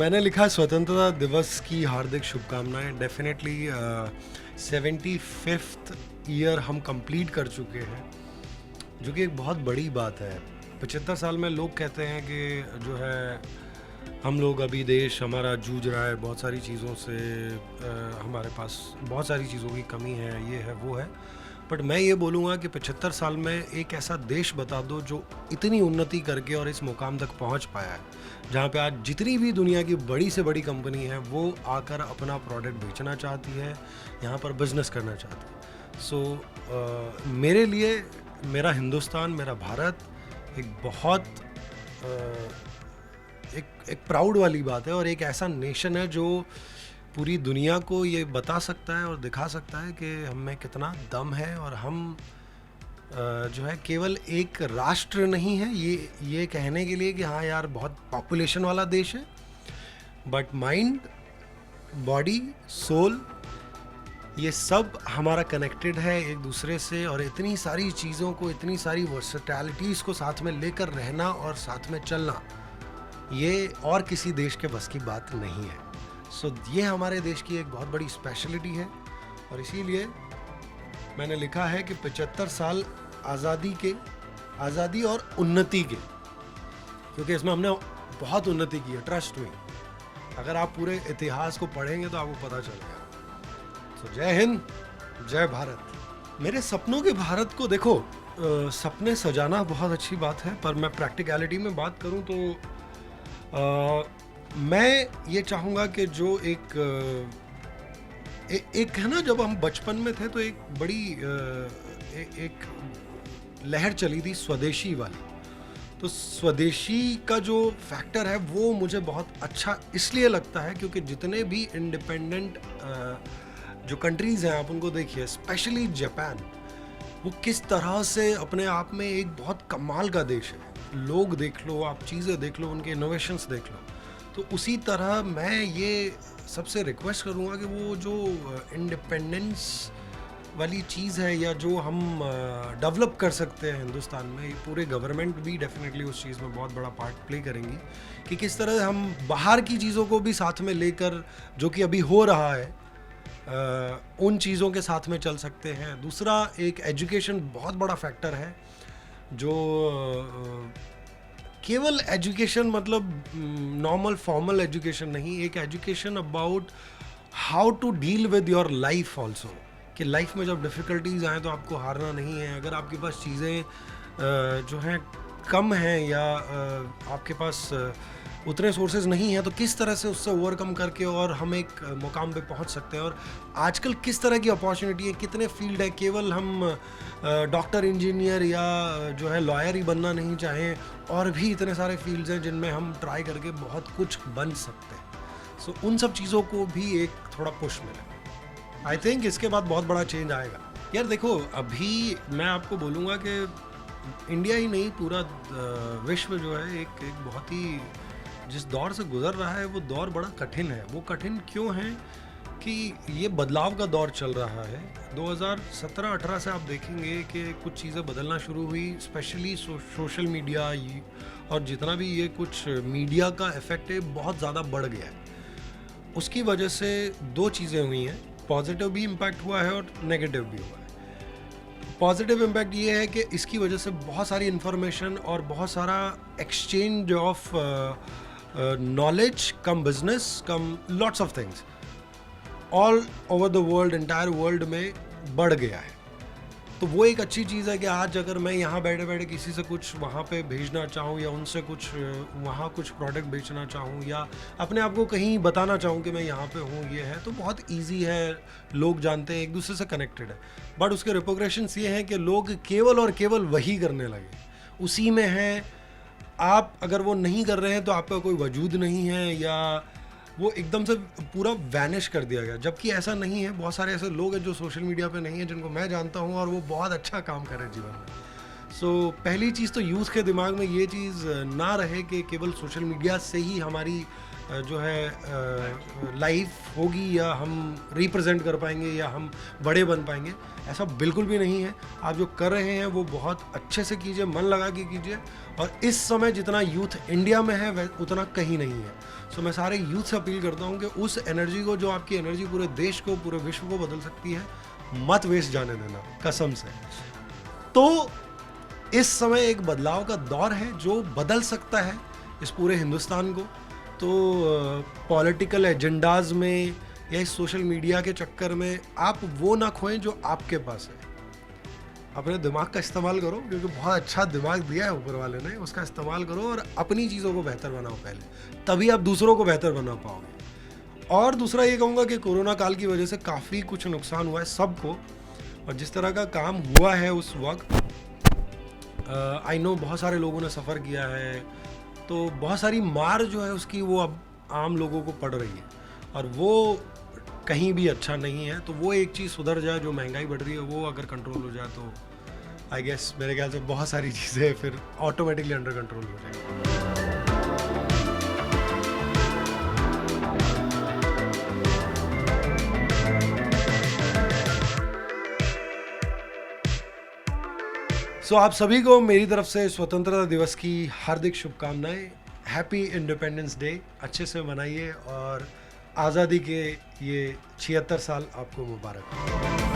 मैंने लिखा स्वतंत्रता दिवस की हार्दिक शुभकामनाएं। डेफिनेटली 75th ईयर हम कंप्लीट कर चुके हैं, जो कि एक बहुत बड़ी बात है। 75 साल में लोग कहते हैं कि जो है हम लोग अभी देश हमारा जूझ रहा है बहुत सारी चीज़ों से, हमारे पास बहुत सारी चीज़ों की कमी है, ये है वो है। बट मैं ये बोलूँगा कि 75 साल में एक ऐसा देश बता दो जो इतनी उन्नति करके और इस मुकाम तक पहुँच पाया है, जहाँ पे आज जितनी भी दुनिया की बड़ी से बड़ी कंपनी है वो आकर अपना प्रोडक्ट बेचना चाहती है, यहाँ पर बिजनेस करना चाहती है। सो मेरे लिए मेरा हिंदुस्तान, मेरा भारत एक बहुत एक प्राउड वाली बात है, और एक ऐसा नेशन है जो पूरी दुनिया को ये बता सकता है और दिखा सकता है कि हम में कितना दम है, और हम जो है केवल एक राष्ट्र नहीं है ये कहने के लिए कि हाँ यार बहुत पॉपुलेशन वाला देश है, बट माइंड, बॉडी, सोल, ये सब हमारा कनेक्टेड है एक दूसरे से। और इतनी सारी चीज़ों को, इतनी सारी वर्सेटैलिटीज़ को साथ में लेकर रहना और साथ में चलना, ये और किसी देश के बस की बात नहीं है। सो ये हमारे देश की एक बहुत बड़ी स्पेशलिटी है, और इसीलिए मैंने लिखा है कि 75 साल आज़ादी और उन्नति के, क्योंकि इसमें हमने बहुत उन्नति की है, ट्रस्ट में। अगर आप पूरे इतिहास को पढ़ेंगे तो आपको पता चलेगा। तो जय हिंद, जय भारत। मेरे सपनों के भारत को देखो, सपने सजाना बहुत अच्छी बात है, पर मैं प्रैक्टिकलिटी में बात करूं तो मैं ये चाहूँगा कि जो एक है ना, जब हम बचपन में थे तो एक बड़ी एक लहर चली थी स्वदेशी वाली। तो स्वदेशी का जो फैक्टर है वो मुझे बहुत अच्छा इसलिए लगता है क्योंकि जितने भी इंडिपेंडेंट जो कंट्रीज़ हैं, आप उनको देखिए, स्पेशली जापान, वो किस तरह से अपने आप में एक बहुत कमाल का देश है। लोग देख लो, आप चीज़ें देख लो, उनके इनोवेशंस देख लो। तो उसी तरह मैं ये सबसे रिक्वेस्ट करूँगा कि वो जो इंडिपेंडेंस वाली चीज़ है, या जो हम डेवलप कर सकते हैं हिंदुस्तान में, ये पूरे गवर्नमेंट भी डेफिनेटली उस चीज़ में बहुत बड़ा पार्ट प्ले करेंगी कि किस तरह हम बाहर की चीज़ों को भी साथ में लेकर, जो कि अभी हो रहा है, उन चीज़ों के साथ में चल सकते हैं। दूसरा, एक एजुकेशन बहुत बड़ा फैक्टर है, जो केवल एजुकेशन मतलब नॉर्मल फॉर्मल एजुकेशन नहीं, एक education about how to deal with your life also, कि लाइफ में जब डिफ़िकल्टीज आए तो आपको हारना नहीं है। अगर आपके पास चीज़ें जो हैं कम हैं, या आपके पास उतने सोर्सेज नहीं हैं, तो किस तरह से उससे ओवरकम करके और हम एक मुकाम पे पहुंच सकते हैं। और आजकल किस तरह की अपॉर्चुनिटी है, कितने फील्ड है, केवल हम डॉक्टर, इंजीनियर या जो है लॉयर ही बनना नहीं चाहें, और भी इतने सारे फील्ड्स हैं जिनमें हम ट्राई करके बहुत कुछ बन सकते हैं। सो उन सब चीज़ों को भी एक थोड़ा पुश मिले। आई थिंक इसके बाद बहुत बड़ा चेंज आएगा। यार देखो, अभी मैं आपको बोलूँगा कि इंडिया ही नहीं, पूरा विश्व जो है एक बहुत ही जिस दौर से गुजर रहा है, वो दौर बड़ा कठिन है। वो कठिन क्यों है कि ये बदलाव का दौर चल रहा है। 2017-18 से आप देखेंगे कि कुछ चीज़ें बदलना शुरू हुई, स्पेशली सोशल मीडिया, और जितना भी ये कुछ मीडिया का इफेक्ट है बहुत ज़्यादा बढ़ गया है। उसकी वजह से दो चीज़ें हुई हैं, पॉजिटिव भी इम्पैक्ट हुआ है और नेगेटिव भी हुआ है। पॉजिटिव इम्पैक्ट ये है कि इसकी वजह से बहुत सारी इन्फॉर्मेशन और बहुत सारा exchange of knowledge, come business, come lots of things all over the world, entire world में बढ़ गया है। तो वो एक अच्छी चीज़ है कि आज अगर मैं यहाँ बैठे बैठे किसी से कुछ वहाँ पे भेजना चाहूँ, या उनसे कुछ वहाँ कुछ प्रोडक्ट बेचना चाहूँ, या अपने आप को कहीं बताना चाहूँ कि मैं यहाँ पे हूँ, ये है, तो बहुत इजी है। लोग जानते हैं, एक दूसरे से कनेक्टेड है। बट उसके रिपोर्टेशंस ये हैं कि लोग केवल और केवल वही करने लगे, उसी में हैं। आप अगर वो नहीं कर रहे हैं तो आपका कोई वजूद नहीं है, या वो एकदम से पूरा वैनिश कर दिया गया। जबकि ऐसा नहीं है। बहुत सारे ऐसे लोग हैं जो सोशल मीडिया पे नहीं है, जिनको मैं जानता हूँ, और वो बहुत अच्छा काम कर रहे हैं जीवन में। सो पहली चीज़ तो यूथ के दिमाग में ये चीज़ ना रहे कि केवल सोशल मीडिया से ही हमारी जो है लाइफ होगी या हम रिप्रेजेंट कर पाएंगे या हम बड़े बन पाएंगे, ऐसा बिल्कुल भी नहीं है। आप जो कर रहे हैं वो बहुत अच्छे से कीजिए, मन लगा के कीजिए। और इस समय जितना यूथ इंडिया में है वह उतना कहीं नहीं है। सो मैं सारे यूथ से अपील करता हूँ कि उस एनर्जी को, जो आपकी एनर्जी पूरे देश को, पूरे विश्व को बदल सकती है, मत वेस्ट जाने देना, कसम से। तो इस समय एक बदलाव का दौर है जो बदल सकता है इस पूरे हिंदुस्तान को। तो पॉलिटिकल एजेंडाज में या इस सोशल मीडिया के चक्कर में आप वो ना खोएं जो आपके पास है। अपने दिमाग का इस्तेमाल करो, क्योंकि बहुत अच्छा दिमाग दिया है ऊपर वाले ने, उसका इस्तेमाल करो और अपनी चीज़ों को बेहतर बनाओ पहले, तभी आप दूसरों को बेहतर बना पाओगे। और दूसरा ये कहूँगा कि कोरोना काल की वजह से काफ़ी कुछ नुकसान हुआ है सबको, और जिस तरह का काम हुआ है उस वक्त, आई नो बहुत सारे लोगों ने सफ़र किया है, तो बहुत सारी मार जो है उसकी वो अब आम लोगों को पड़ रही है, और वो कहीं भी अच्छा नहीं है। तो वो एक चीज़ सुधर जाए, जो महंगाई बढ़ रही है वो अगर कंट्रोल हो जाए तो आई गेस मेरे ख्याल से बहुत सारी चीज़ें फिर ऑटोमेटिकली अंडर कंट्रोल हो जाएगी। सो आप सभी को मेरी तरफ से स्वतंत्रता दिवस की हार्दिक शुभकामनाएं। हैप्पी इंडिपेंडेंस डे, अच्छे से मनाइए और आज़ादी के ये 76 साल आपको मुबारक हो।